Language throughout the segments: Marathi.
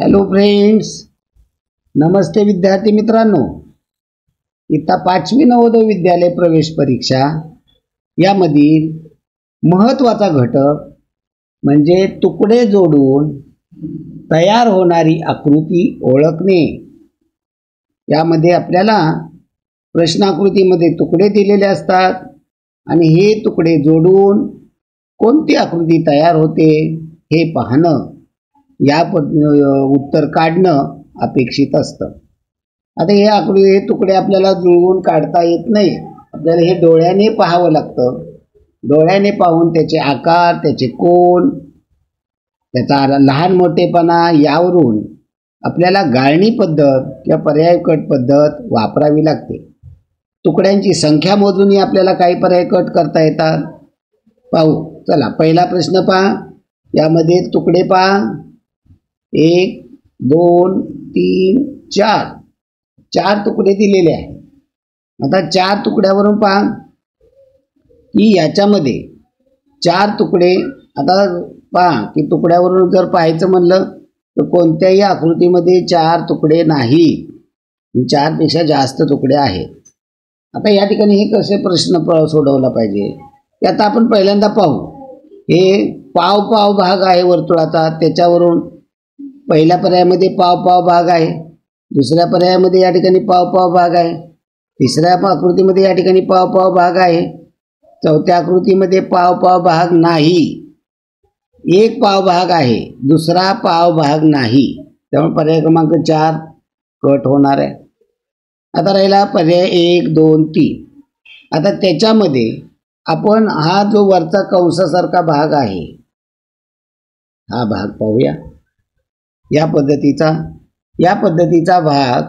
हॅलो फ्रेंड्स, नमस्ते विद्यार्थी मित्रांनो. इत्ता 5वी नवोदय विद्यालय प्रवेश परीक्षा यामधील महत्त्वाचा घटक म्हणजे तुकडे जोडून तयार होणारी आकृती ओळखणे. यामध्ये आपल्याला प्रश्नाकृतीमध्ये तुकडे दिलेले असतात आणि हे तुकडे जोडून कोणती आकृती तयार होते हे पाहणं, या उत्तर काढणं अपेक्षित असतं. आता हे तुकडे आपल्याला जुळवून काढता येत नाही. आपल्याला हे डोळ्याने पाहावं लागतं. डोळ्याने पाहून त्याचे आकार, त्याचे कोन, त्याचा लहान मोठेपणा यावरून आपल्याला गाळणी पद्धत किंवा पर्याय कट पद्धत वापरावी लागते. तुकड्यांची संख्या मोजूनही आपल्याला काही पर्याय कट करता येतात. पाहू. चला, पहिला प्रश्न पहा. यामध्ये तुकडे पहा. 1 2 3 4 4 तुकडे दिलेले आहेत. आता 4 तुकड्यावरून पहा की याच्यामध्ये 4 तुकडे. आता पहा की तुकड्यावरून जर पाहायचं म्हणलं तर कोणत्याही आकृतीमध्ये 4 तुकडे नाही, 4 पेक्षा जास्त तुकडे आहेत. आता या ठिकाणी हे कसे प्रश्न सोडवला पाहिजे ते आता आपण पहिल्यांदा पाहू. हे पाव पाव भाग आहे वर्तुळाचा, त्याच्यावरून पहिल्या पर्यायामध्ये पाव पाव भाग आहे, दुसऱ्या पर्यायामध्ये या ठिकाणी पाव पाव भाग आहे, तिसऱ्या आकृतीमध्ये या ठिकाणी पाव पाव भाग आहे, चौथ्या आकृतीमध्ये पाव पाव भाग नाही, एक पाव भाग आहे, दुसरा पाव भाग नाही. त्यामुळे पर्याय क्रमांक 4 कट होणार आहे. आता राहिला पर्याय 1 2 3. आता त्याच्यामध्ये आपण हा जो वरचा कंसासारखा भाग आहे हा भाग पाहूया. या पद्धतीचा भाग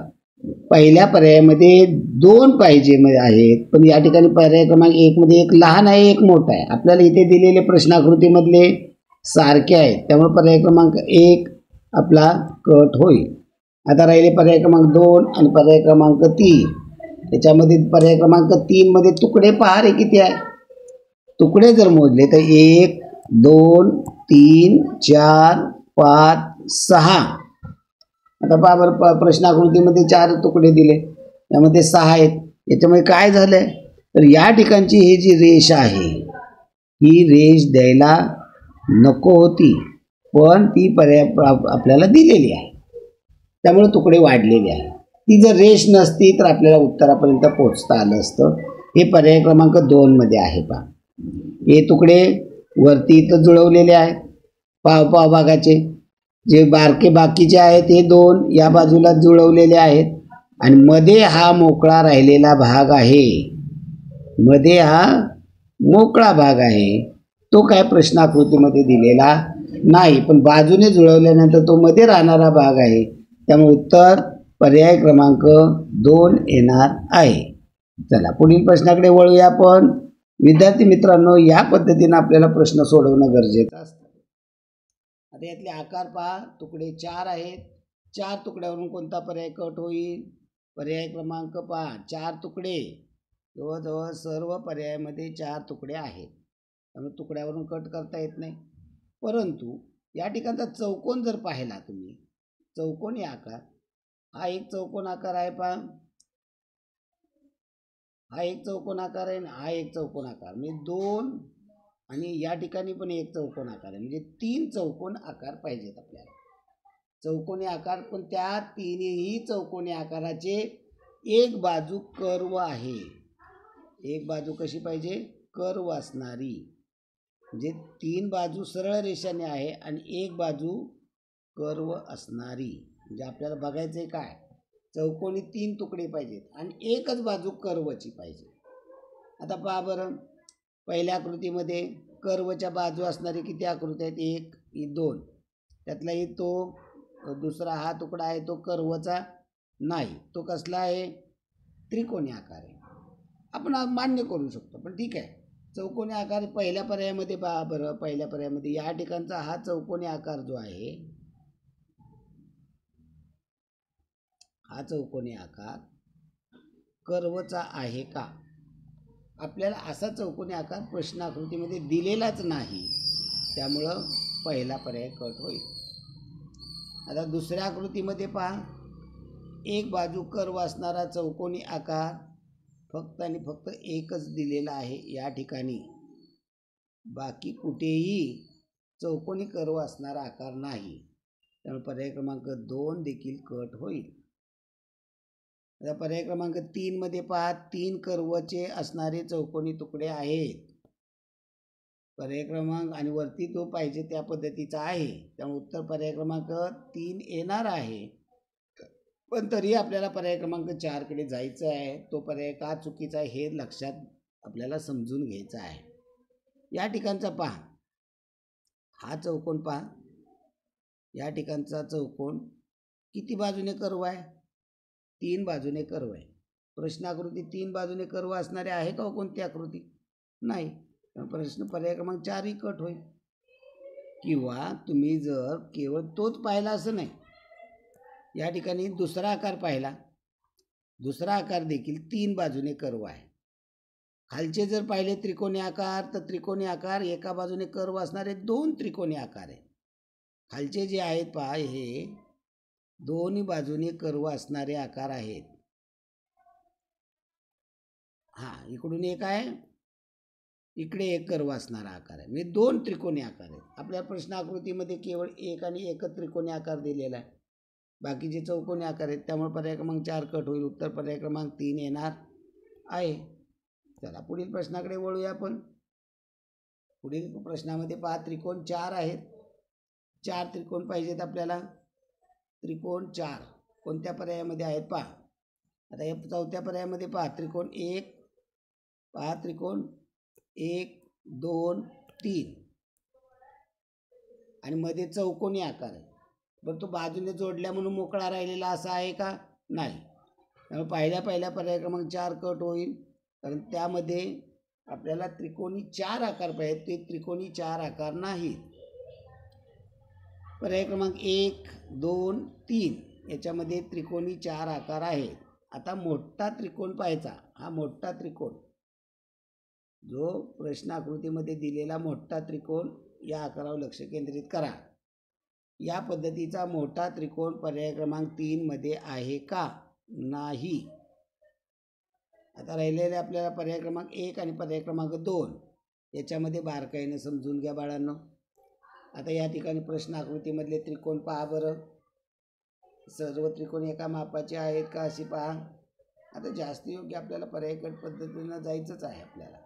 पहिल्या पर्यायामध्ये 2 पाहिजे आहेत, पण या ठिकाणी पर्याय क्रमांक 1 मध्ये एक लहान आहे, एक मोठा आहे. आपल्याला इथे दिलेले प्रश्नाकृतीमधले सारखे आहेत, त्यामुळे पर्याय क्रमांक 1 आपला कट होईल. आता राहिले पर्याय क्रमांक 2 आणि पर्याय क्रमांक 3. त्याच्यामध्ये पर्याय क्रमांक 3 मध्ये तुकडे पहा रे किती आहे. तुकडे जर मोजले तर 1 2 3 4 5 6. आता पहा बरं, प्रश्नाकृतीमध्ये 4 तुकडे दिले, यामध्ये 6 आहेत. याच्यामध्ये काय झालंय तर या ठिकाणची ही जी रेष आहे ही रेष द्यायला नको होती, पण ती पर्याय आपल्याला दिलेली आहे, त्यामुळे तुकडे वाढलेले आहेत. ती जर रेष नसती तर आपल्याला उत्तरापर्यंत पोहोचता आलं असतं. हे पर्याय क्रमांक 2 मध्ये आहे. पहा, हे तुकडे वरती इथं जुळवलेले आहेत पाव पाव भागाचे. जे बाकीचे आहेत हे 2 या बाजूला जुळवलेले आहेत आणि मध्ये हा मोकळा राहिलेला भाग आहे. मध्ये हा मोकळा भाग आहे, तो काय प्रश्नाकृतीमध्ये दिलेला नाही, पण बाजूने जुळवल्यानंतर तो मध्ये राहणारा भाग आहे. त्यामुळे उत्तर पर्याय क्रमांक 2 येणार आहे. चला, पुढील प्रश्नाकडे वळूया आपण. विद्यार्थी मित्रांनो, या पद्धतीने आपल्याला प्रश्न सोडवणं गरजेचं असतं. आता यातले आकार पहा. तुकडे 4 आहेत. 4 तुकड्यावरून कोणता पर्याय कट होईल? पर्याय क्रमांक पहा, 4 तुकडे. जवळजवळ सर्व पर्यायामध्ये 4 तुकडे आहेत, त्यामुळे तुकड्यावरून कट करता येत नाही. परंतु या ठिकाणचा चौकोन जर पाहिला तुम्ही, चौकोनी आकार, हा एक चौकोन आकार आहे. पहा, हा एक चौकोन आकार आहे, हा एक चौकोन आकार, म्हणजे 2 आणि या ठिकाणी पण एक चौकोन आकार आहे, म्हणजे 3 चौकोन आकार पाहिजेत आपल्याला. चौकोनी आकार, पण त्या तिन्ही चौकोनी आकाराचे एक बाजू कर्व आहे. एक बाजू कशी पाहिजे? कर्व असणारी, म्हणजे 3 बाजू सरळ रेषाने आहे आणि एक बाजू कर्व असणारी. म्हणजे आपल्याला बघायचंय काय, चौकोनी 3 तुकडे पाहिजेत आणि एकच बाजू कर्वची पाहिजे. आता पहा बरं, पहिल्या आकृतीमध्ये कर्वच्या बाजू असणारे किती आकृती आहेत? 1 2. त्यातलाही तो दुसरा हा तुकडा आहे तो कर्वचा नाही, तो कसला आहे? त्रिकोणी आकार आहे. आपण मान्य करू शकतो, पण ठीक आहे. चौकोनी आकार पहिल्या पर्यायामध्ये पहा बरं. पहिल्या पर्यायामध्ये या ठिकाणचा हा चौकोनी आकार जो आहे, हा चौकोनी आकार कर्वचा आहे का? आपल्याला असा चौकोनी आकार प्रश्नाकृतीमध्ये दिलेलाच नाही, त्यामुळं पहिला पर्याय कट होईल. आता दुसऱ्या आकृतीमध्ये पहा, एक बाजू कर्व असणारा चौकोनी आकार फक्त आणि फक्त एकच दिलेला आहे या ठिकाणी, बाकी कुठेही चौकोनी कर्व असणारा आकार नाही. त्यामुळे पर्याय क्रमांक 2 देखील कट होईल. आता पर्याय क्रमांक 3 मध्ये पहा, 3 कर्वचे असणारे चौकोनी तुकडे आहेत. पर्याय क्रमांक आणि वरती तो पाहिजे त्या पद्धतीचा आहे, त्यामुळे उत्तर पर्याय क्रमांक 3 येणार आहे. पण तरी आपल्याला पर्याय क्रमांक 4 कडे जायचं आहे. तो पर्याय का चुकीचा आहे हे लक्षात आपल्याला समजून घ्यायचं आहे. या ठिकाणचा पहा, हा चौकोन पहा, या ठिकाणचा चौकोन किती बाजूने कर्व आहे? 3 बाजूने कर्व आहे. प्रश्नाकृती 3 बाजूने कर्व असणारे आहे का कोणती आकृती? नाही. प्रश्न पर्याय क्रमांक 4 ही कट होईल. किंवा तुम्ही जर केवळ तोच पाहिला असं नाही, या ठिकाणी दुसरा आकार पाहिला, दुसरा आकार देखील 3 बाजूने कर्व आहे. खालचे जर पाहिले त्रिकोणी आकार, तर त्रिकोणी आकार एका बाजूने कर्व असणारे 2 त्रिकोणी आकार आहेत. खालचे जे आहेत पहा, हे दोन्ही बाजूने कर्व असणारे आकार आहेत. इकडून एक आहे, इकडे एक कर्व असणारा आकार आहे, म्हणजे 2 त्रिकोणी आकार आहेत. आपल्या प्रश्न आकृतीमध्ये केवळ एक आणि एकच त्रिकोणी आकार दिलेला आहे, बाकीचे चौकोनी आकार आहेत. त्यामुळे पर्याय क्रमांक 4 कट होईल. उत्तर पर्याय क्रमांक 3 येणार आहे. चला पुढील प्रश्नाकडे वळूया आपण. पुढील प्रश्नामध्ये पहा, त्रिकोण 4 आहेत. 4 त्रिकोण पाहिजेत आपल्याला. त्रिकोण 4 कोणत्या पर्यायामध्ये आहेत पहा. आता या चौथ्या पर्यायामध्ये पहा, त्रिकोण 1 पहा, त्रिकोण 1 2 3 आणि मध्ये चौकोनी आकार आहे. बरं, तो बाजूने जोडल्या म्हणून मोकळा राहिलेला असा आहे का? नाही. त्यामुळे पहिल्या पर्याय क्रमांक 4 कट होईल, कारण त्यामध्ये आपल्याला त्रिकोणी 4 आकार पाहिजे, ते त्रिकोणी 4 आकार नाही. पर्याय क्रमांक 1 2 3 याच्यामध्ये त्रिकोणी 4 आकार आहेत. आता मोठा त्रिकोण पाहायचा. हा मोठा त्रिकोण, जो प्रश्न आकृतीमध्ये दिलेला मोठा त्रिकोण, या आकारावर लक्ष केंद्रित करा. या पद्धतीचा मोठा त्रिकोण पर्याय क्रमांक 3 मध्ये आहे का? नाही. आता राहिलेले आपल्याला पर्याय क्रमांक 1 आणि पर्याय क्रमांक 2 याच्यामध्ये बारकाईने समजून घ्या बाळांनो. आता या ठिकाणी प्रश्न आकृतीमधले त्रिकोण पहा बरं. सर्व त्रिकोण एका मापाचे आहेत का अशी पहा. आता जास्त योग्य आपल्याला पर्याय कट पद्धतीनं जायचंच आहे आपल्याला.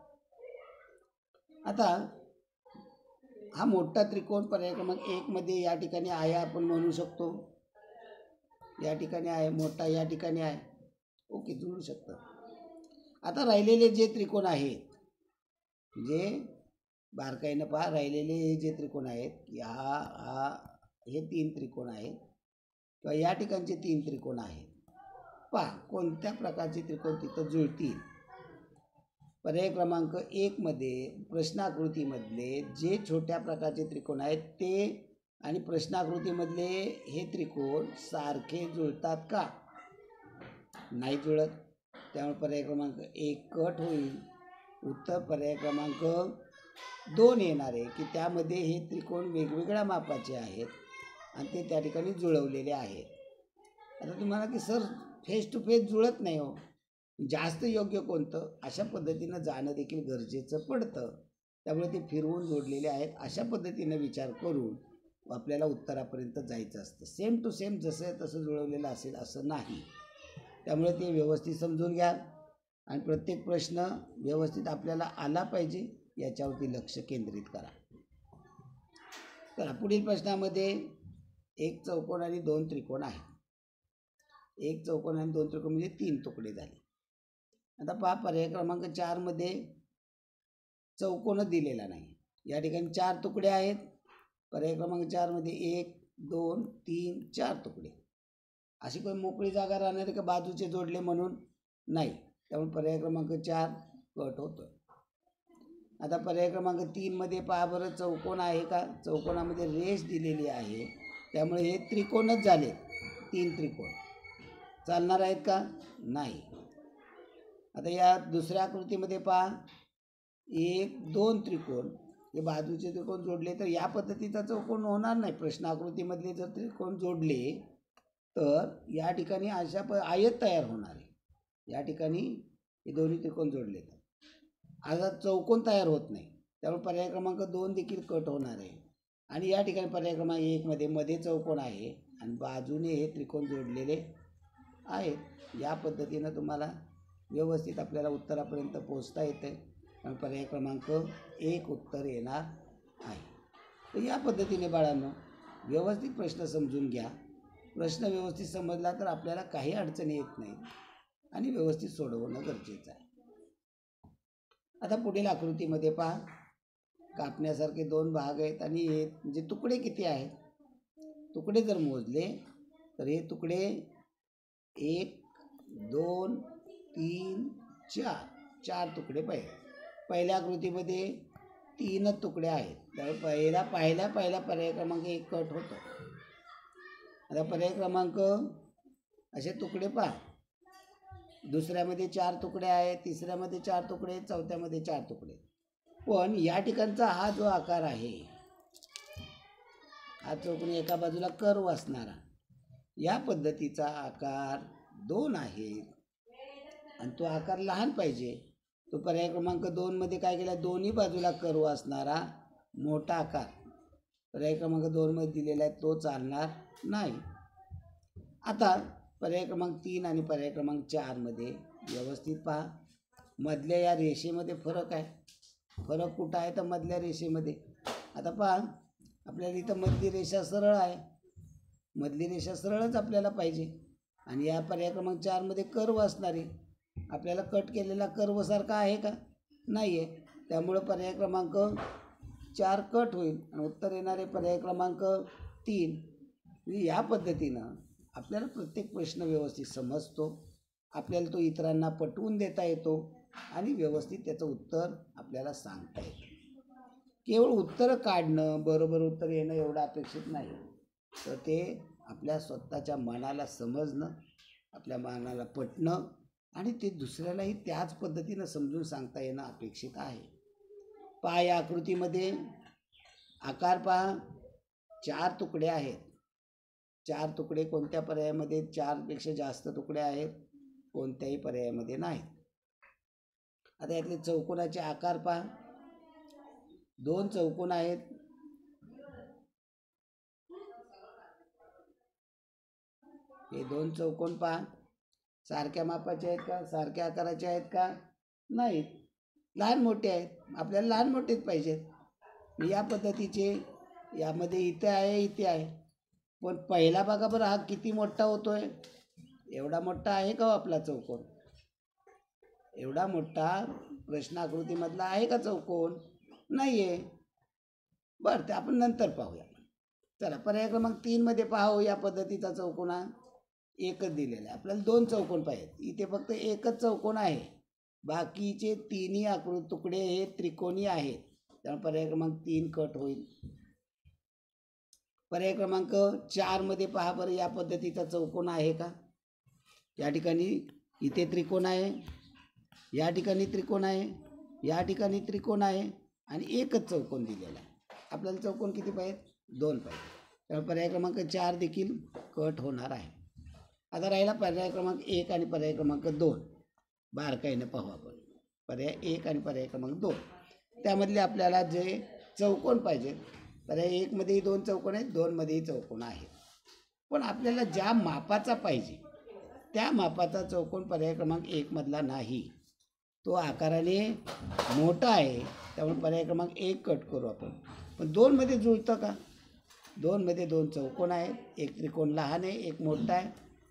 आता हा मोठा त्रिकोण पर्याय क्रमांक 1 मध्ये या ठिकाणी आहे आपण म्हणू शकतो. या ठिकाणी आहे मोठा, या ठिकाणी आहे. ओके, जुळू शकतं. आता राहिलेले जे त्रिकोण आहेत, जे बारकाईनं पहा, राहिलेले जे त्रिकोण आहेत, हे 3 त्रिकोण आहेत किंवा या ठिकाणचे 3 त्रिकोण आहेत. पहा कोणत्या प्रकारचे त्रिकोण तिथं जुळतील. पर्याय क्रमांक 1 मध्ये प्रश्नाकृतीमधले जे छोट्या प्रकारचे त्रिकोण आहेत ते आणि प्रश्नाकृतीमधले हे त्रिकोण सारखे जुळतात का? नाही जुळत. त्यामुळे पर्याय क्रमांक 1 कट होईल. उत्तर पर्याय क्रमांक 2 येणार आहे, की त्यामध्ये हे त्रिकोण वेगवेगळ्या मापाचे आहेत आणि ते त्या ठिकाणी जुळवलेले आहेत. आता तुम्हाला की सर फेस टू फेस जुळत नाही हो, जास्त योग्य कोणतं, अशा पद्धतीनं जाणं देखील गरजेचं पडतं. त्यामुळे ते फिरवून जोडलेले आहेत. अशा पद्धतीनं विचार करून आपल्याला उत्तरापर्यंत जायचं असतं. सेम टू सेम जसं तसं जुळवलेलं असेल असं नाही. त्यामुळे ते व्यवस्थित समजून घ्या आणि प्रत्येक प्रश्न व्यवस्थित आपल्याला आला पाहिजे याच्यावरती लक्ष केंद्रित करा. तर पुढील प्रश्नामध्ये एक चौकोन आणि 2 त्रिकोण आहे. एक चौकोन आणि 2 त्रिकोण म्हणजे 3 तुकडे झाले. आता पहा, पर्याय क्रमांक 4 मध्ये चौकोन दिलेला नाही. या ठिकाणी 4 तुकडे आहेत. पर्याय क्रमांक 4 मध्ये 1 2 3 4 तुकडे. अशी काही मोकळी जागा राहणार का बाजूचे जोडले म्हणून? नाही. त्यामुळे पर्याय क्रमांक 4 कट होतोय. आता पर्याय क्रमांक 3 मध्ये पहा बरं, चौकोन आहे का? चौकोनामध्ये रेष दिलेली आहे, त्यामुळे हे त्रिकोणच झाले. 3 त्रिकोण चालणार आहेत का? नाही. आता या दुसऱ्या आकृतीमध्ये पहा, 1 2 त्रिकोण हे बाजूचे त्रिकोण जोडले तर या पद्धतीचा चौकोन होणार नाही. प्रश्न आकृतीमधले जर त्रिकोण जोडले तर या ठिकाणी अशा आयत तयार होणार आहे. या ठिकाणी हे दोन्ही त्रिकोण जोडले तर आता चौकोन तयार होत नाही. त्यामुळे पर्याय क्रमांक 2 देखील कट होणार आहे. आणि या ठिकाणी पर्याय क्रमांक 1 मध्ये चौकोन आहे आणि बाजूने हे त्रिकोण जोडलेले आहेत. या पद्धतीनं तुम्हाला व्यवस्थित आपल्याला उत्तरापर्यंत पोहोचता येते आणि पर्याय क्रमांक 1 उत्तर येणार आहे. तर या पद्धतीने बाळांनो व्यवस्थित प्रश्न समजून घ्या. प्रश्न व्यवस्थित समजला तर आपल्याला काही अडचणी येत नाहीत आणि व्यवस्थित सोडवणं गरजेचं आहे. आता पुढील आकृतीमध्ये पहा, कापण्यासारखे 2 भाग आहेत आणि हे म्हणजे तुकडे किती आहेत. तुकडे जर मोजले तर हे तुकडे 1 2 3 4 तुकडे पाहिजे. पहिल्या आकृतीमध्ये 3च तुकडे आहेत. त्यामुळे पहिल्या पर्याय क्रमांक 1 कट होतो. आता पर्याय क्रमांक असे तुकडे पहा. दुसऱ्यामध्ये 4 तुकडे आहेत, तिसऱ्यामध्ये 4 तुकडे, चौथ्यामध्ये 4 तुकडे. पण या ठिकाणचा हा जो आकार आहे, हा चौकोन एका बाजूला कर्व असणारा, या पद्धतीचा आकार 2 आहे आणि तो आकार लहान पाहिजे. तो पर्याय क्रमांक 2 मध्ये काय केला, दोन्ही बाजूला कर्व असणारा मोठा आकार पर्याय क्रमांक 2 मध्ये दिलेला आहे, तो चालणार नाही. आता पर्याय क्रमांक 3 आणि पर्याय क्रमांक 4 मध्ये व्यवस्थित पहा. मधल्या या रेषेमध्ये फरक आहे. फरक कुठं आहे तर मधल्या रेषेमध्ये. आता पहा, आपल्याला इथं मधली रेषा सरळ आहे. मधली रेषा सरळच आपल्याला पाहिजे आणि या पर्याय क्रमांक 4 मध्ये कर्व असणार आहे. आपल्याला कट केलेला कर्व सारखा आहे का, नाही आहे. त्यामुळं पर्याय क्रमांक 4 कट होईल आणि उत्तर येणारे पर्याय क्रमांक 3. या पद्धतीनं आपल्याला प्रत्येक प्रश्न व्यवस्थित समजतो. आपल्याला तो इतरांना पटवून देता येतो आणि व्यवस्थित त्याचं उत्तर आपल्याला सांगता येतं. केवळ उत्तर काढणं, बरोबर उत्तर येणं एवढं अपेक्षित नाही, तर ते आपल्या स्वतःच्या मनाला समजणं, आपल्या मनाला पटणं आणि ते दुसऱ्यालाही त्याच पद्धतीनं समजून सांगता येणं अपेक्षित आहे. पहा, या आकृतीमध्ये आकार पहा, 4 तुकडे आहेत. 4 तुकडे कोणत्या पर्यायामध्ये 4 पेक्षा जास्त तुकडे आहेत, कोणत्याही पर्यायामध्ये नाहीत. आता यातले चौकोनाचे आकार पहा, 2 चौकोन आहेत. हे 2 चौकोन पहा, सारख्या मापाचे आहेत का, सारख्या आकाराचे आहेत का, नाहीत. लहान मोठे आहेत. आपल्याला लहान मोठेच पाहिजेत. या पद्धतीचे यामध्ये इथे आहे, इथे आहे. पण पहिला बघा बरं, हा किती मोठा होतोय. एवढा मोठा आहे का आपला चौकोन? एवढा मोठा प्रश्न आकृतीमधला आहे का चौकोन? नाही आहे. बरं, ते आपण नंतर पाहूया. चला, पर्याय क्रमांक 3 मध्ये पाहू. या पद्धतीचा चौकोन एकच दिलेला आहे. आपल्याला 2 चौकोन पाहिजेत. इथे फक्त एकच चौकोन आहे. बाकीचे 3ही तुकडे हे त्रिकोणी आहेत. त्यामुळे पर्याय क्रमांक 3 कट होईल. पर्याय क्रमांक 4 मध्ये पहा बरं, या पद्धतीचा चौकोन आहे का. या ठिकाणी इथे त्रिकोण आहे, या ठिकाणी त्रिकोण आहे, या ठिकाणी त्रिकोण आहे आणि एकच चौकोन दिलेला आहे. आपल्याला चौकोन किती पाहिजेत? 2 पाहिजे. त्यामुळे पर्याय क्रमांक 4 देखील कट होणार आहे. आता राहिला पर्याय क्रमांक 1 आणि पर्याय क्रमांक 2. बारकाईने पाहू आपण. पर्याय 1 आणि पर्याय क्रमांक 2, त्यामधले आपल्याला जे चौकोन पाहिजे, पर्याय 1 मध्येही 2 चौकोन आहेत, 2 मध्येही चौकोन आहेत. पण आपल्याला ज्या मापाचा पाहिजे त्या मापाचा चौकोन पर्याय क्रमांक 1 मधला नाही. तो आकाराने मोठा आहे, त्यामुळे पर्याय क्रमांक 1 कट करू आपण. पण 2 मध्ये जुळतं का? 2 मध्ये 2 चौकोन आहेत. एक त्रिकोण लहान आहे, एक मोठा आहे,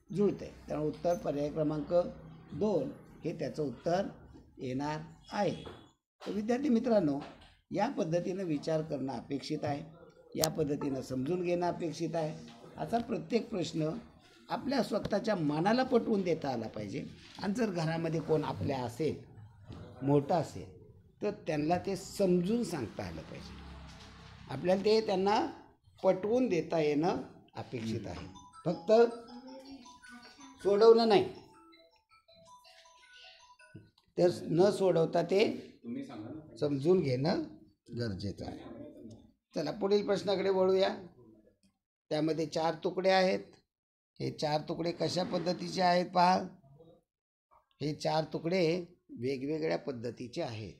जुळतं आहे. त्यामुळे उत्तर पर्याय क्रमांक 2 हे त्याचं उत्तर येणार आहे. तर विद्यार्थी मित्रांनो, या पद्धतीनं विचार करणं अपेक्षित आहे. या पद्धतीनं समजून घेणं अपेक्षित आहे. असा प्रत्येक प्रश्न आपल्या स्वतःच्या मनाला पटवून देता आला पाहिजे. आणि जर घरामध्ये कोण आपल्या असेल, मोठा असेल, तर त्यांना ते समजून सांगता आलं पाहिजे. आपल्याला ते त्यांना पटवून देता येणं अपेक्षित आहे. फक्त सोडवणं नाही, तर न सोडवता ते समजून घेणं गरजेचं आहे. चला पुढील प्रश्नाकडे वळूया. त्यामध्ये 4 तुकडे आहेत. हे 4 तुकडे कशा पद्धतीचे आहेत पहा. हे 4 तुकडे वेगवेगळ्या पद्धतीचे आहेत.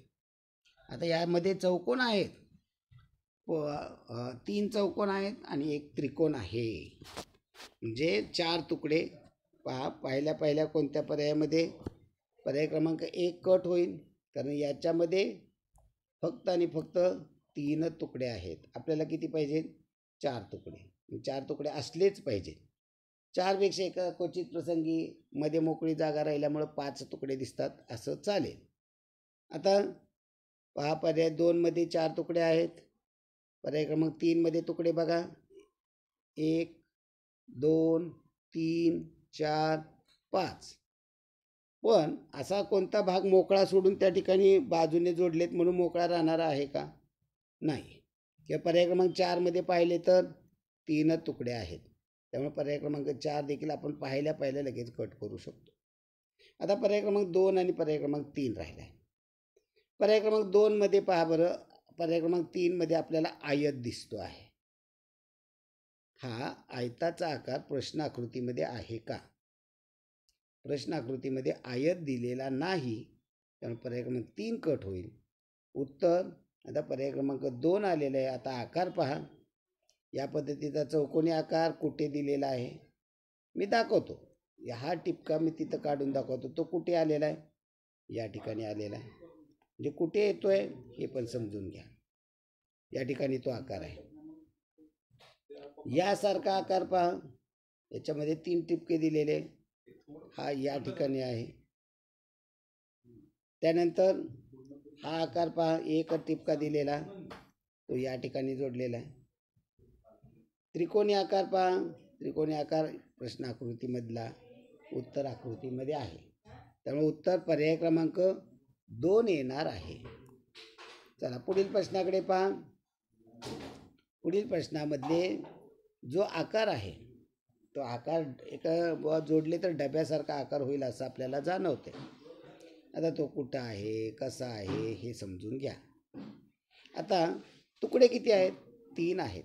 आता यामध्ये चौकोन आहेत, 3 चौकोन आहेत आणि 1 त्रिकोण आहे. म्हणजे 4 तुकडे पहा. पहिल्या कोणत्या पर्यायामध्ये पर्याय क्रमांक 1 कट होईल, कारण याच्यामध्ये फक्त आणि फक्त 3 तुकडे आहेत. आपल्याला किती पाहिजे? 4 तुकडे. 4 तुकडे असलेच पाहिजे. 4 पेक्षा एका क्वचित प्रसंगी मध्ये मोकळी जागा राहिल्यामुळे 5 तुकडे दिसतात, असं चालेल. आता पहा, पर्याय 2 मध्ये 4 तुकडे आहेत. पर्याय क्रमांक 3 मध्ये तुकडे बघा, 1 2 3 4 5. पण असा कोणता भाग मोकळा सोडून त्या ठिकाणी बाजूने जोडलेत म्हणून मोकळा राहणारा आहे का? नाही. किंवा पर्याय क्रमांक 4 मध्ये पाहिले तर 3 तुकडे आहेत. त्यामुळे पर्याय क्रमांक 4 देखील आपण पाहिल्या लगेच कट करू शकतो. आता पर्याय क्रमांक 2 आणि पर्याय क्रमांक 3 राहिला आहे. पर्याय क्रमांक 2 मध्ये पहा बरं, पर्याय क्रमांक 3 मध्ये आपल्याला आयत दिसतो आहे. हा आयताचा आकार प्रश्न आकृतीमध्ये आहे का? प्रश्न आकृतीमध्ये आयत दिलेला नाही, त्यामुळे पर्याय क्रमांक 3 कट होईल. उत्तर आता पर्याय क्रमांक 2 आलेला आहे. आता आकार पहा. या पद्धतीचा चौकोनी आकार कुठे दिलेला आहे मी दाखवतो. हा टिपका मी तिथं काढून दाखवतो. तो कुठे आलेला आहे? या ठिकाणी आलेला आहे. म्हणजे कुठे येतोय हे पण समजून घ्या. या ठिकाणी तो आकार आहे. यासारखा आकार पहा. याच्यामध्ये 3 टिपके दिलेले. हा या ठिकाणी आहे. त्यानंतर हा आकार पहा, एक टिपका दिलेला, तो या ठिकाणी जोडलेला आहे. त्रिकोणी आकार पहा. त्रिकोणी आकार प्रश्न आकृतीमधला उत्तर आकृतीमध्ये आहे. त्यामुळे उत्तर पर्याय क्रमांक 2 येणार आहे. चला पुढील प्रश्नाकडे पहा. पुढील प्रश्नामध्ये जो आकार आहे तो आकार एका जोडले तर डब्यासारखा आकार होईल असं आपल्याला जाणवते. आता तो कुठं आहे, कसा आहे हे समजून घ्या. आता तुकडे किती आहेत? 3 आहेत.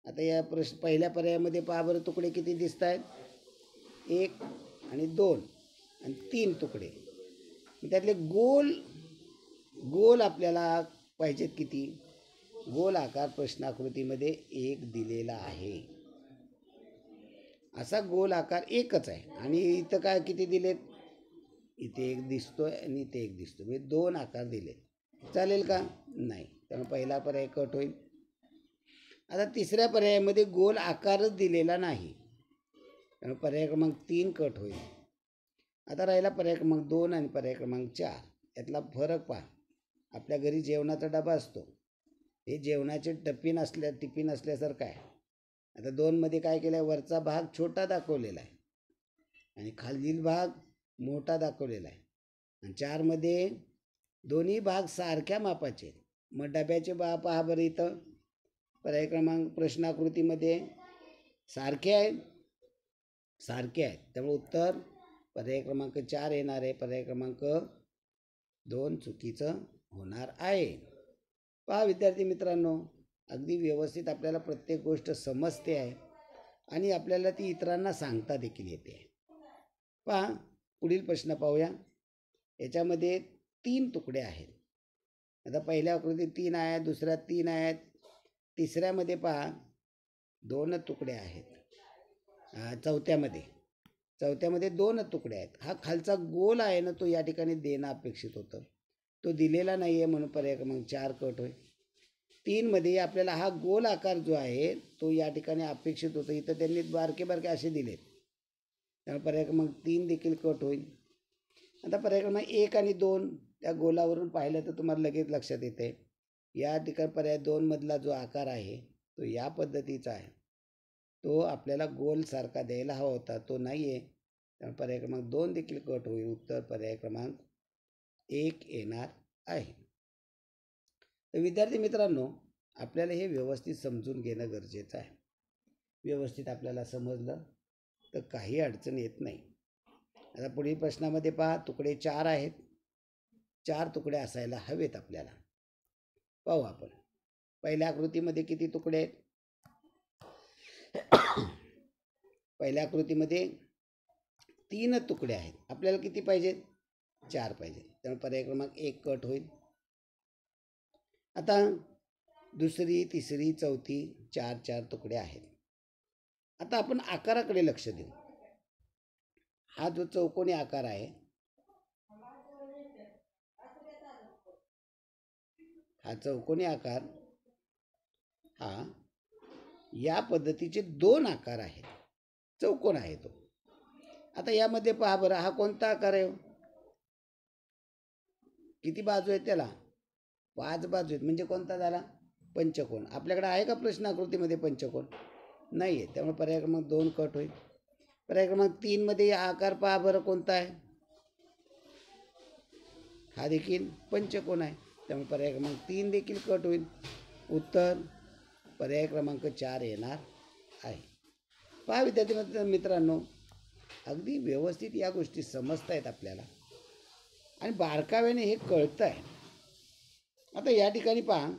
आता या पहिल्या पर्यायामध्ये पहा बरं, तुकडे किती दिसत आहेत? 1 आणि 2 आणि 3 तुकडे. त्यातले गोल आपल्याला पाहिजेत किती? गोल आकार प्रश्नाकृतीमध्ये 1 दिलेला आहे. असा गोल आकार एकच आहे. आणि इथं काय किती दिलेत? इथे 1 दिसतोय आणि इथे 1 दिसतोय. म्हणजे 2 आकार दिले. चालेल का? नाही. त्यामुळे पहिला पर्याय कट होईल. आता तिसऱ्या पर्यायामध्ये गोल आकारच दिलेला नाही, त्यामुळे पर्याय क्रमांक 3 कट होईल. आता राहिला पर्याय क्रमांक 2 आणि पर्याय क्रमांक 4. यातला फरक पहा. आपल्या घरी जेवणाचा डबा असतो. हे जेवणाचे टिफिन असल्यासारखं आहे. आता 2 मध्ये काय केलं आहे? वरचा भाग छोटा दाखवलेला आहे आणि खालील भाग मोठा दाखवलेला आहे. आणि 4 मध्ये दोन्ही भाग सारख्या मापाचे. मग डब्याचे पहा बरं, इथं पर्याय क्रमांक प्रश्नाकृतीमध्ये सारखे आहेत. त्यामुळे उत्तर पर्याय क्रमांक 4 येणार आहे. पर्याय क्रमांक 2 चुकीचं होणार आहे. पहा विद्यार्थी मित्रांनो, अगदी व्यवस्थित आपल्याला प्रत्येक गोष्ट समजते आहे आणि आपल्याला ती इतरांना सांगता देखील येते. पहा पुढील प्रश्न पाहूया. याच्यामध्ये 3 तुकडे आहेत. आता पहिल्या आकृतीत 3 आहेत, दुसऱ्यात 3 आहेत, तिसऱ्यामध्ये पहा 2 तुकडे आहेत. चौथ्यामध्ये 2 तुकडे आहेत. हा खालचा गोल आहे ना, तो या ठिकाणी देणं अपेक्षित होतं. तो दिलेला नाही आहे म्हणून पर्याय क्रमांक 4 कट होईल. 3 मध्ये आपल्याला हा गोल आकार जो आहे तो या ठिकाणी अपेक्षित होतं. इथं त्यांनी बारके असे दिलेत, त्यामुळे पर्याय क्रमांक 3 देखील कट होईल. आता पर्याय क्रमांक 1 आणि 2 त्या गोलावरून पाहिलं तर तुम्हाला लगेच लक्षात येते. या ठिकाणी पर्याय 2 मधला जो आकार आहे तो या पद्धतीचा आहे. तो आपल्याला गोल सारखा द्यायला हवा होता, तो नाही आहे. त्यामुळे पर्याय क्रमांक 2 देखील कट होईल. उत्तर पर्याय क्रमांक 1 येणार आहे. तर विद्यार्थी मित्रांनो, आपल्याला हे व्यवस्थित समजून घेणं गरजेचं आहे. व्यवस्थित आपल्याला समजलं तर काही अडचण येत नाही. आता पुढील प्रश्नामध्ये पहा, तुकडे 4 आहेत. 4 तुकडे असायला हवेत आपल्याला. पाहू आपण. पहिल्या आकृतीमध्ये किती तुकडे आहेत? पहिल्या आकृतीमध्ये 3 तुकडे आहेत. आपल्याला किती पाहिजेत? 4 पाहिजे. त्यामुळे पर्याय क्रमांक 1 कट होईल. आता दुसरी, तिसरी, चौथी 4 तुकडे आहेत. आता आपण आकाराकडे लक्ष देऊ. हा जो चौकोनी आकार आहे, हा चौकोनी आकार हा या पद्धतीचे 2 आकार आहेत. चौकोन आहे तो. आता यामध्ये पहा बरं, हा कोणता आकार आहे? किती बाजू आहेत त्याला? 5 बाजू आहेत. म्हणजे कोणता झाला? पंचकोन. आपल्याकडे आहे का प्रश्न आकृतीमध्ये पंचकोन? नाही आहे. त्यामुळे पर्याय क्रमांक 2 कट होईल. पर्याय क्रमांक 3 मध्ये हा आकार पहा बरं कोणता आहे? हा देखील पंचकोन आहे. त्यामुळे पर्याय क्रमांक 3 देखील कट होईल. उत्तर पर्याय क्रमांक 4 येणार आहे. पहा विद्यार्थी मित्रांनो, अगदी व्यवस्थित या गोष्टी समजता आहेत आपल्याला आणि बारकाव्याने हे कळतं आहे. आता या ठिकाणी पहा,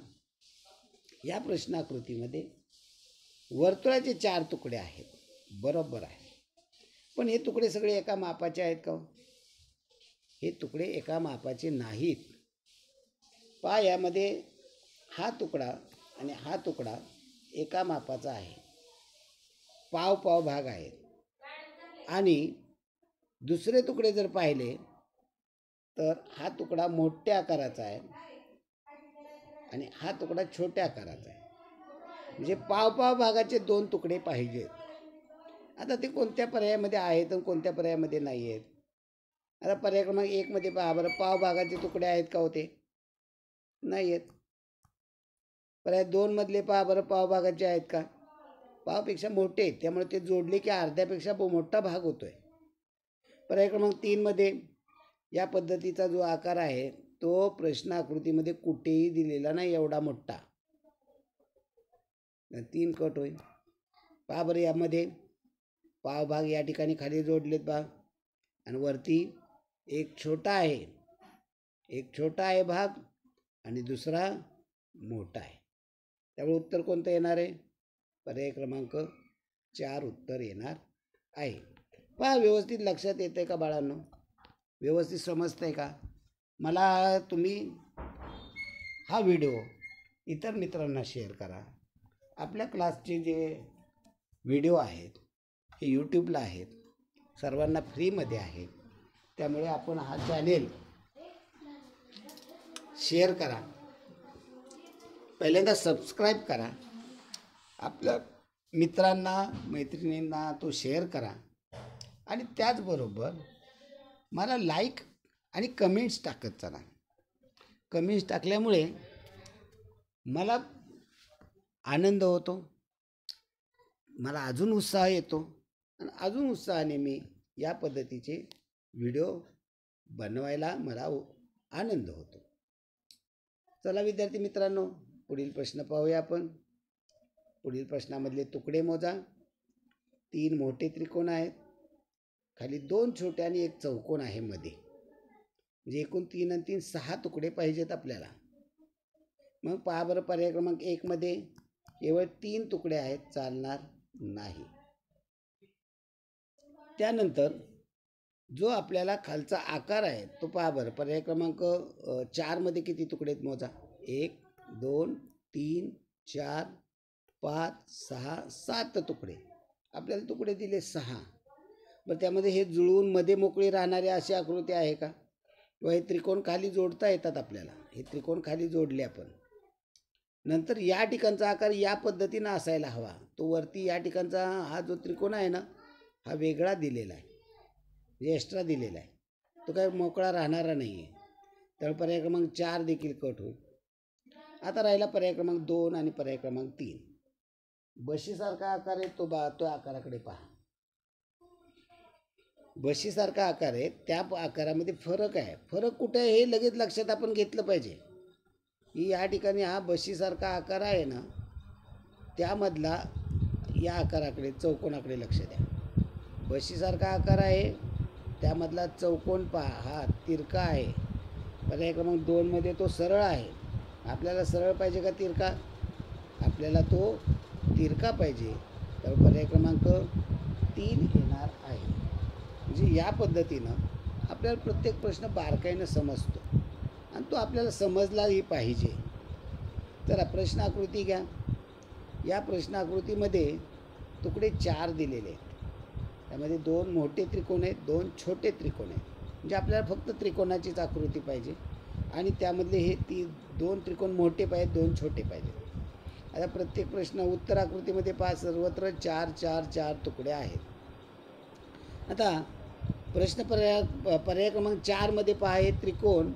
या प्रश्नाकृतीमध्ये वर्तुळाचे 4 तुकडे आहेत. बरोबर आहे. पण हे तुकडे सगळे एका मापाचे आहेत का? हे तुकडे एका मापाचे नाहीत. पहा, यामध्ये हा तुकडा आणि हा तुकडा एका मापाचा आहे. पाव पाव भाग आहे. आणि दुसरे तुकडे जर पाहिले तर हा तुकडा मोठ्या आकाराचा आहे आणि हा तुकडा छोट्या आकाराचा आहे. म्हणजे पाव पाव भागाचे 2 तुकडे पाहिजेत. आता ते कोणत्या पर्यायामध्ये आहेत आणि कोणत्या पर्यायामध्ये नाही आहेत? आता पर्याय क्रमांक 1 मध्ये पहा बरं, पाव भागाचे तुकडे आहेत का होते? नाही आहेत. पर्याय 2 मधले पहा बरं, पाव भागाचे आहेत का? पावपेक्षा मोठे आहेत. त्यामुळे ते जोडले की अर्ध्यापेक्षा मोठा भाग होतोय. पर्याय क्रमांक 3 मध्ये या पद्धतीचा जो आकार आहे तो प्रश्न आकृतीमध्ये कुठेही दिलेला नाही एवढा मोठा. 3 कट होईल. पहा बरं, यामध्ये पावभाग या ठिकाणी खाली जोडलेत पहा आणि वरती एक छोटा आहे भाग आणि दुसरा मोठा आहे. त्यामुळे उत्तर कोणतं येणार आहे? पर्याय क्रमांक 4 उत्तर येणार आहे. पहा, व्यवस्थित लक्षात येतंय का बाळांनो? व्यवस्थित समजतंय का? मला तुम्ही हा व्हिडिओ इतर मित्रांना शेअर करा. आपल्या क्लासचे जे व्हिडिओ आहेत हे यूट्यूबला आहेत, सर्वांना फ्रीमध्ये आहेत. त्यामुळे आपण हा चॅनेल शेअर करा. पहिल्यांदा सबस्क्राईब करा. आपल्या मित्रांना मैत्रिणींना तो शेअर करा आणि त्याचबरोबर मला लाईक आणि कमेंट्स टाकत चला. कमेंट्स टाकल्यामुळे मला आनंद होतो, मला अजून उत्साह येतो आणि अजून उत्साहाने मी या पद्धतीचे व्हिडिओ बनवायला मला आनंद होतो. चला विद्यार्थी मित्रांनो, पुढील प्रश्न पाहूया आपण. पुढील प्रश्नामधले तुकडे मोजा. 3 मोठे त्रिकोण आहेत, खाली 2 छोटे आणि एक चौकोन आहे मध्ये. म्हणजे एकूण 3 आणि 3 6 तुकडे पाहिजेत आपल्याला. मग पहा बरं, पर्याय क्रमांक 1 मध्ये केवळ 3 तुकडे आहेत, चालणार नाही. त्यानंतर जो आपल्याला खालचा आकार आहे तो पहा बरं, पर्याय क्रमांक 4 मध्ये किती तुकडे आहेत मोजा. 1 2 3 4 5 6 7 तुकडे. आपल्याला तुकडे दिले 6. बरं, त्यामध्ये हे जुळवून मध्ये मोकळी राहणारी अशी आकृती आहे का? किंवा हे त्रिकोण खाली जोडता येतात आपल्याला. हे त्रिकोण खाली जोडले आपण. नंतर या ठिकाणचा आकार या पद्धतीनं असायला हवा. तो वरती या ठिकाणचा हा जो त्रिकोण आहे ना, हा वेगळा दिलेला आहे, म्हणजे एक्स्ट्रा दिलेला आहे. तो काय मोकळा राहणारा नाही आहे. त्यामुळे पर्याय क्रमांक 4 देखील कट होईल. आता राहिला पर्याय क्रमांक 2 आणि पर्याय क्रमांक 3. बशीसारखा आकार आहे तो तो आकाराकडे पहा. बशीसारखा आकार आहे, त्या आकारामध्ये फरक आहे. फरक कुठे आहे हे लगेच लक्षात आपण घेतलं पाहिजे. की या ठिकाणी हा बशीसारखा आकार आहे ना, त्यामधला या आकाराकडे चौकोनाकडे लक्ष द्या. बशीसारखा आकार आहे, त्यामधला चौकोन पहा, हा तिरका आहे. पर्याय क्रमांक 2 मध्ये तो सरळ आहे आपल्याला सरळ पाहिजे का तिरका? आपल्याला तो तिरका पाहिजे, तर पर्याय क्रमांक 3 येणार आहे. म्हणजे या पद्धतीनं आपल्याला प्रत्येक प्रश्न बारकाईनं समजतो आणि तो आपल्याला समजलाही पाहिजे. चला प्रश्न आकृती घ्या. या प्रश्न आकृतीमध्ये तुकडे 4 दिलेले आहेत. त्यामध्ये 2 मोठे त्रिकोण आहेत, 2 छोटे त्रिकोण आहेत. म्हणजे आपल्याला फक्त त्रिकोणाचीच आकृती पाहिजे आणि त्यामधले हे 2 त्रिकोण मोठे पाहिजेत, 2 छोटे पाहिजेत. आता प्रत्येक प्रश्न उत्तर आकृतीमध्ये पहा, सर्वत्र 4 4 4 तुकडे आहेत. आता प्रश्न पर्याय क्रमांक 4 मध्ये पहा, हे त्रिकोण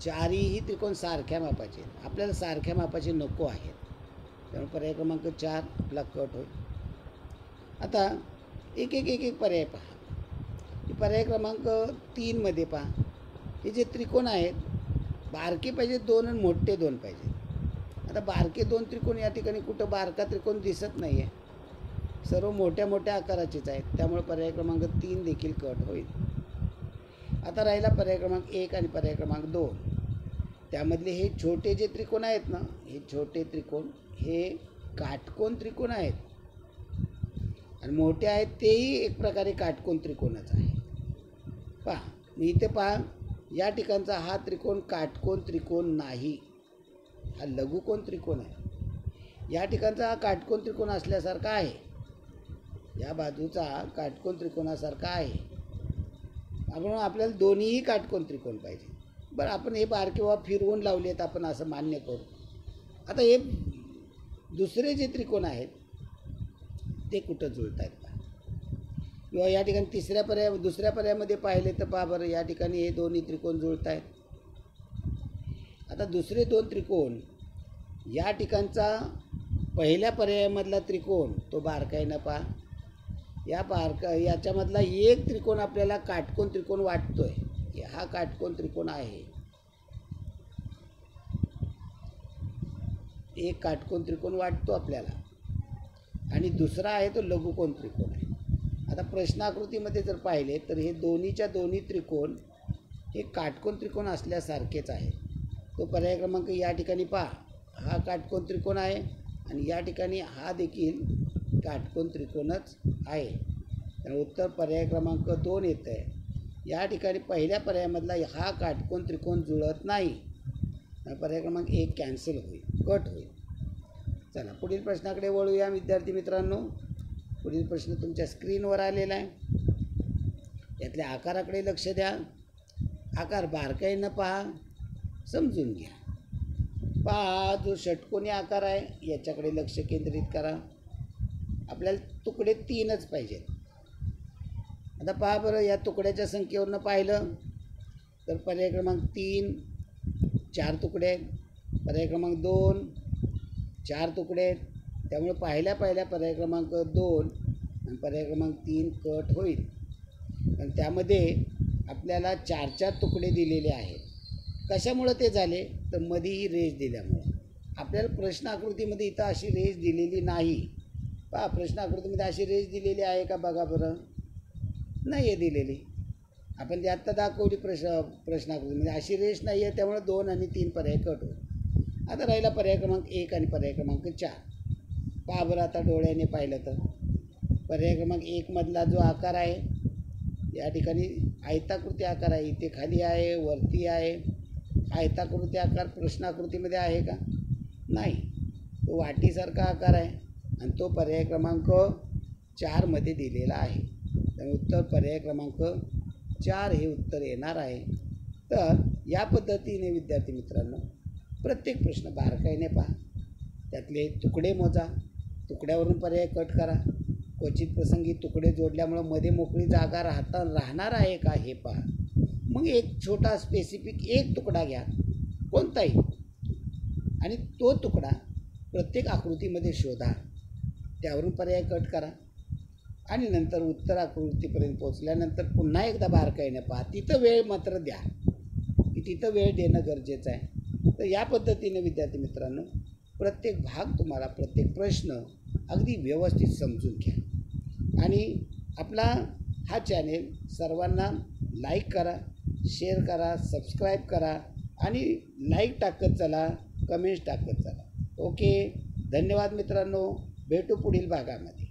चारही त्रिकोण सारख्या मापाचे आहेत. आपल्याला सारख्या मापाचे नको आहेत, त्यामुळे पर्याय क्रमांक 4 आपला कट होईल. आता एक एक एक एक पर्याय पहा. पर्याय क्रमांक 3 मध्ये पहा, हे जे त्रिकोण आहेत बारके पाहिजे 2 आणि मोठे 2 पाहिजे. आता बारके 2 त्रिकोण या ठिकाणी कुठं बारका त्रिकोण दिसत नाही आहे, सर्व मोठ्या मोठ्या आकाराचेच आहेत, त्यामुळे पर्याय क्रमांक 3 देखील कट होईल. आता राहिला पर्याय क्रमांक 1 आणि पर्याय क्रमांक 2. त्यामधले हे छोटे जे त्रिकोण आहेत ना, हे छोटे त्रिकोण हे काटकोन त्रिकोण आहेत आणि मोठे आहेत तेही एक प्रकारे काटकोन त्रिकोणच आहे. पहा मी इथे पहा, या ठिकाणचा हा त्रिकोण काटकोन त्रिकोण नाही, हा लघुकोन त्रिकोण आहे. या ठिकाणचा हा काटकोन त्रिकोण असल्यासारखा आहे, या बाजूचा काटकोन त्रिकोणासारखा आहे. म्हणून आपल्याला दोन्हीही काटकोन त्रिकोण पाहिजे. बरं, आपण हे बारके वा फिरवून लावले आहेत, आपण असं मान्य करू. आता हे दुसरे जे त्रिकोण आहेत ते कुठं जुळत आहेत पहा, किंवा या ठिकाणी दुसऱ्या पर्यायामध्ये पाहिले तर पहा बरं, या ठिकाणी हे दोन्ही त्रिकोण जुळत आहेत. आता दुसरे 2 त्रिकोण, या ठिकाणचा पहिल्या पर्यायामधला त्रिकोण तो बारकाईनं पहा. याच्यामधला एक त्रिकोण आपल्याला काटकोन त्रिकोण वाटतोय, हा काटकोन त्रिकोण आहे, एक काटकोन त्रिकोण वाटतो आपल्याला, आणि दुसरा आहे तो लघुकोन त्रिकोण आहे. आता प्रश्नाकृतीमध्ये जर पाहिले तर हे दोन्हीच्या दोन्ही त्रिकोण हे काटकोन त्रिकोण असल्यासारखेच आहे. तो पर्याय क्रमांक या ठिकाणी पहा, हा काटकोन त्रिकोण आहे आणि या ठिकाणी हा देखील काटकोन त्रिकोणच आहे. त्यामुळे उत्तर पर्याय क्रमांक 2 येतं आहे. या ठिकाणी पहिल्या पर्यायामधला हा काटकोन त्रिकोण जुळत नाही, पर्याय क्रमांक 1 कॅन्सल होईल, कट होईल. चला पुढील प्रश्नाकडे वळूया विद्यार्थी मित्रांनो. पुढील प्रश्न तुमच्या स्क्रीनवर आलेला आहे. यातल्या आकाराकडे लक्ष द्या. आकार बारकाईनं पहा, समजून घ्या. पहा, जो षटकोनी आकार आहे याच्याकडे लक्ष केंद्रित करा. आपल्याला तुकडे 3च पाहिजेत. आता पहा बरं, या तुकड्याच्या संख्येवरनं पाहिलं तर पर्याय क्रमांक 3 4 तुकडे आहेत, पर्याय क्रमांक 2 4 तुकडे आहेत. त्यामुळे पहिल्या पर्याय क्रमांक 2 आणि पर्याय क्रमांक 3 कट होईल. आणि त्यामध्ये आपल्याला 4 4 तुकडे दिलेले आहेत. कशामुळं ते झाले तर मध्ये ही रेष दिल्यामुळं. आपल्याला प्रश्न आकृतीमध्ये इथं अशी रेष दिलेली नाही. पहा, प्रश्न आकृतीमध्ये अशी रेष दिलेली आहे का बघा बरं, नाही आहे दिलेली. आपण ती आत्ता दाखवली प्रश्न आकृतीमध्ये अशी रेष नाही आहे, त्यामुळे 2 आणि 3 पर्याय कट होईल. आता राहिला पर्याय क्रमांक 1 आणि पर्याय क्रमांक 4. पहा बरं, आता डोळ्याने पाहिलं तर पर्याय क्रमांक 1 मधला जो आकार आहे या ठिकाणी आयताकृती आकार आहे, इथे खाली आहे, वरती आहे. आयताकृती आकार प्रश्नाकृतीमध्ये आहे का? नाही, तो वाटीसारखा आकार आहे आणि तो पर्याय क्रमांक 4 मध्ये दिलेला आहे. त्यामुळे उत्तर पर्याय क्रमांक 4 हे उत्तर येणार आहे. तर या पद्धतीने विद्यार्थी मित्रांनो प्रत्येक प्रश्न बारकाईने पहा, त्यातले तुकडे मोजा, तुकड्यावरून पर्याय कट करा. क्वचित प्रसंगी तुकडे जोडल्यामुळं मध्ये मोकळी जागा राहणार आहे का हे पहा. मग एक छोटा स्पेसिफिक एक तुकडा घ्या कोणताही, आणि तो तुकडा प्रत्येक आकृतीमध्ये शोधा, त्यावरून पर्याय कट करा आणि नंतर उत्तर आकृतीपर्यंत पोचल्यानंतर पुन्हा एकदा बारकाईने पहा. तिथं वेळ मात्र द्या, की तिथं वेळ देणं गरजेचं आहे. तर या पद्धतीने विद्यार्थी मित्रांनो प्रत्येक भाग तुम्हाला, प्रत्येक प्रश्न अगदी व्यवस्थित समजून घ्या. आणि आपला हा चॅनेल सर्वांना लाईक करा, शेअर करा, सबस्क्राईब करा आणि लाईक टाकत चला, कमेंट्स टाकत चला. ओके, धन्यवाद मित्रांनो. भेटू पुढील भागामध्ये.